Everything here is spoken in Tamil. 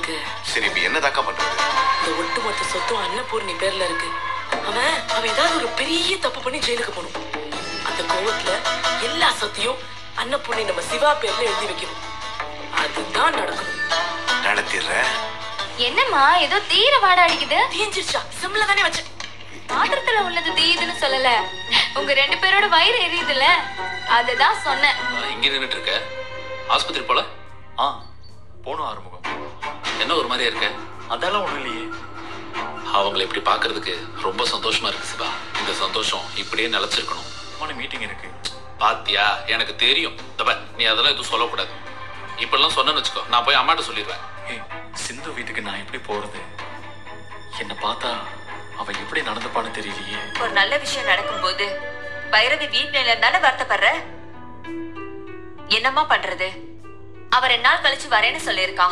இருக்கு. சரி இப்ப என்னதாக்கா பண்றது? இந்த ஒட்டுமொத்த சொத்தும் அன்னபூர்ணி பேர்ல இருக்கு. அவன் ஏதாவது ஒரு பெரிய தப்பு பண்ணி ஜெயிலுக்கு போகணும். அந்த கோவத்துல எல்லா சொத்தையும் அன்னபூர்ணி நம்ம சிவா பேர்ல எழுதி வைக்கணும். அதுதான் நடக்கணும். நடத்திடுற. என்னம்மா ஏதோ தீர வாட அடிக்குது? தீஞ்சிருச்சா? சிம்ல தானே வச்சேன். பாத்திரத்துல உள்ளது தீயுதுன்னு சொல்லல, உங்க 2 பேரோட வயிறு எரியுதுல, அதுதான் சொன்னேன். இங்க நின்னுட்டு இருக்க, ஆஸ்பத்திரி போல? போனோம் ஆறுமுகம். என்ன ஒரு மாதிரியா இருக்க? அதெல்லாம் ஒண்ணும் இல்லையே. அவங்களை இப்படி பாக்குறதுக்கு ரொம்ப சந்தோஷமா இருக்கு சிவா. இந்த சந்தோஷம் இப்படியே நிலைச்சிருக்கணும். மீட்டிங் இருக்கு. பாத்தியா, எனக்கு தெரியும். நீ அதெல்லாம் எதுவும் சொல்லக்கூடாது. இப்பெல்லாம் சொன்னு வச்சுக்கோ, நான் போய் அம்மாட்ட சொல்லிடுவேன். சிந்து வீட்டுக்கு நான் எப்படி போறது? என்ன பார்த்தா அவ எப்படி நடந்துப்பான்னு தெரியலையே. ஒரு நல்ல விஷயம் நடக்கும்போது பைரவி வீட்டுல இருந்தானே வருத்தப்படுற. என்னம்மா பண்றது? அவர் 2 நாள் கழிச்சு வரேன்னு சொல்லியிருக்கா.